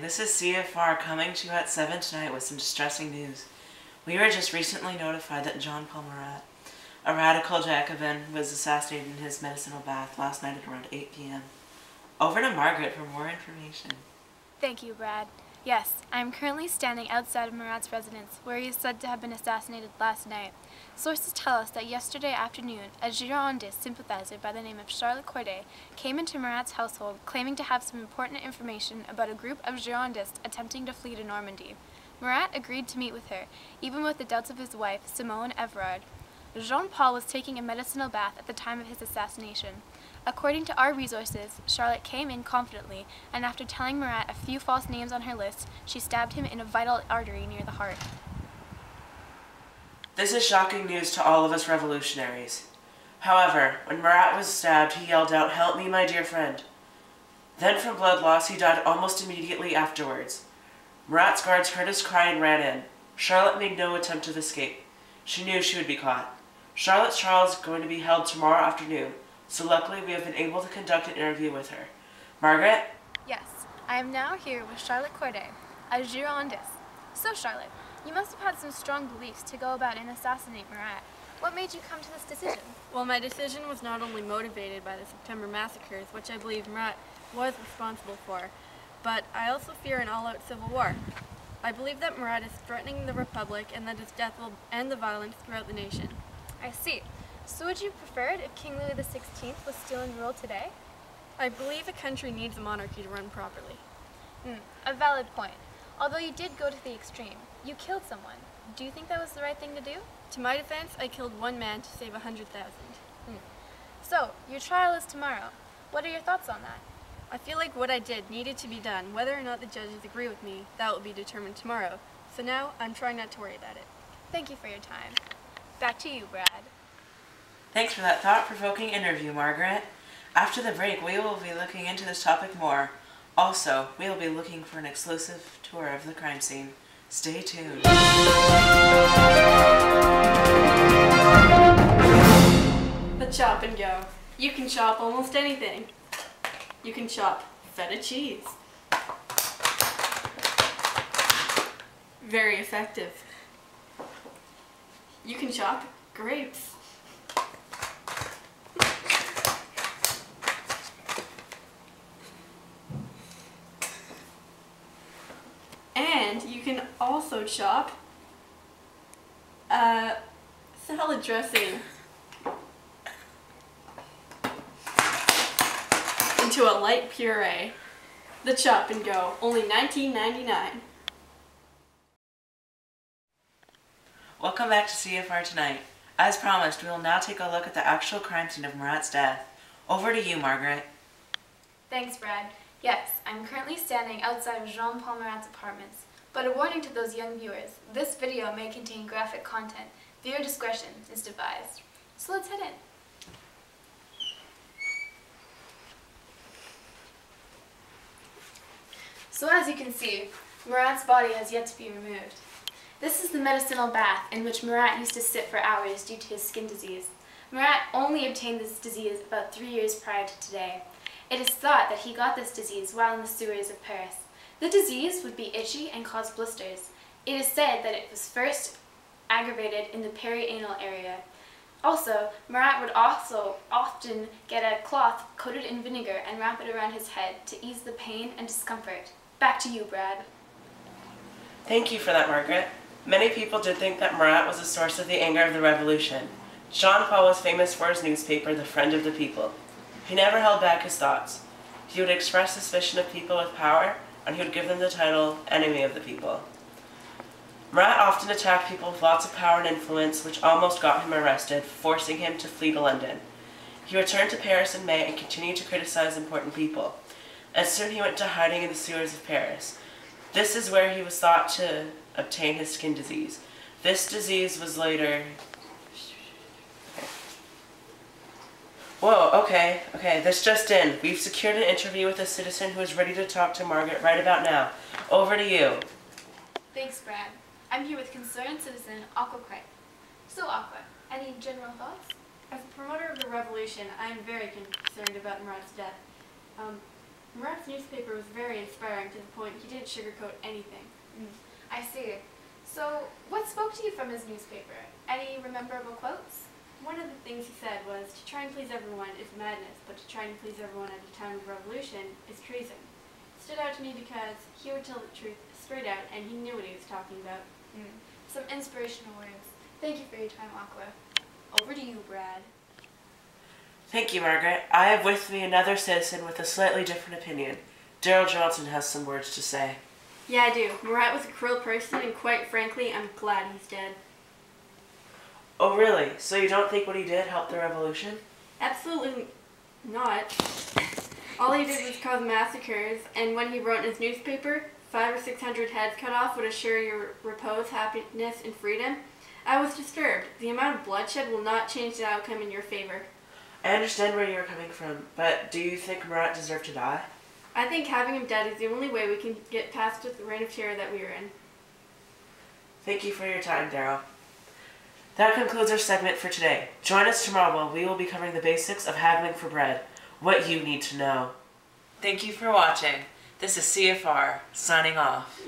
this is CFR coming to you at 7 tonight with some distressing news. We were just recently notified that Jean Paul Marat, a radical Jacobin, was assassinated in his medicinal bath last night at around 8 p.m. Over to Margaret for more information. Thank you, Brad. Yes, I am currently standing outside of Marat's residence, where he is said to have been assassinated last night. Sources tell us that yesterday afternoon, a Girondist sympathizer by the name of Charlotte Corday came into Marat's household claiming to have some important information about a group of Girondists attempting to flee to Normandy. Marat agreed to meet with her, even with the doubts of his wife, Simone Everard. Jean-Paul was taking a medicinal bath at the time of his assassination. According to our resources, Charlotte came in confidently, and after telling Marat a few false names on her list, she stabbed him in a vital artery near the heart. This is shocking news to all of us revolutionaries. However, when Marat was stabbed, he yelled out, "Help me, my dear friend." Then from blood loss, he died almost immediately afterwards. Marat's guards heard his cry and ran in. Charlotte made no attempt to escape. She knew she would be caught. Charlotte's trial is going to be held tomorrow afternoon, so luckily we have been able to conduct an interview with her. Margaret? Yes, I am now here with Charlotte Corday, a Girondist. So Charlotte, you must have had some strong beliefs to go about and assassinate Marat. What made you come to this decision? Well, my decision was not only motivated by the September massacres, which I believe Marat was responsible for, but I also fear an all-out civil war. I believe that Marat is threatening the Republic and that his death will end the violence throughout the nation. I see. So would you prefer it if King Louis XVI was still in rule today? I believe a country needs a monarchy to run properly. A valid point. Although you did go to the extreme. You killed someone. Do you think that was the right thing to do? To my defense, I killed one man to save 100,000. So, your trial is tomorrow. What are your thoughts on that? I feel like what I did needed to be done. Whether or not the judges agree with me, that will be determined tomorrow. So now, I'm trying not to worry about it. Thank you for your time. Back to you, Brad. Thanks for that thought-provoking interview, Margaret. After the break, we will be looking into this topic more. Also, we will be looking for an exclusive tour of the crime scene. Stay tuned. The chop and go. You can chop almost anything. You can chop feta cheese. Very effective. You can chop grapes. And you can also chop salad dressing into a light puree. The chop and go, only $19.99. Welcome back to CFR Tonight. As promised, we will now take a look at the actual crime scene of Marat's death. Over to you, Margaret. Thanks, Brad. Yes, I'm currently standing outside of Jean-Paul Marat's apartments. But a warning to those young viewers, this video may contain graphic content. Viewer discretion is advised. So let's head in. So as you can see, Marat's body has yet to be removed. This is the medicinal bath in which Marat used to sit for hours due to his skin disease. Marat only obtained this disease about 3 years prior to today. It is thought that he got this disease while in the sewers of Paris. The disease would be itchy and cause blisters. It is said that it was first aggravated in the perianal area. Also, Marat would also often get a cloth coated in vinegar and wrap it around his head to ease the pain and discomfort. Back to you, Brad. Thank you for that, Margaret. Many people did think that Marat was the source of the anger of the revolution. Jean-Paul was famous for his newspaper, The Friend of the People. He never held back his thoughts. He would express suspicion of people with power, and he would give them the title Enemy of the People. Marat often attacked people with lots of power and influence, which almost got him arrested, forcing him to flee to London. He returned to Paris in May and continued to criticize important people. And soon he went to hiding in the sewers of Paris. This is where he was thought to obtain his skin disease. This disease was later... Whoa, okay, this just in. We've secured an interview with a citizen who is ready to talk to Margaret right about now. Over to you. Thanks, Brad. I'm here with concerned citizen Aqua Craig. So Aqua, any general thoughts? As a promoter of the revolution, I am very concerned about Marat's death. Marat's newspaper was very inspiring to the point he didn't sugarcoat anything. I see. So, what spoke to you from his newspaper? Any memorable quotes? One of the things he said was, to try and please everyone is madness, but to try and please everyone at a time of revolution is treason. It stood out to me because he would tell the truth straight out and he knew what he was talking about. Some inspirational words. Thank you for your time, Aqua. Over to you, Brad. Thank you, Margaret. I have with me another citizen with a slightly different opinion. Daryl Johnson has some words to say. Yeah, I do. Marat was a cruel person, and quite frankly, I'm glad he's dead. Oh, really? So you don't think what he did helped the revolution? Absolutely not. All he did was cause massacres, and when he wrote in his newspaper, 500 or 600 heads cut off would assure your repose, happiness, and freedom, I was disturbed. The amount of bloodshed will not change the outcome in your favor. I understand where you're coming from, but do you think Marat deserved to die? I think having him dead is the only way we can get past the reign of terror that we are in. Thank you for your time, Daryl. That concludes our segment for today. Join us tomorrow when we will be covering the basics of haggling for bread, what you need to know. Thank you for watching. This is CFR, signing off.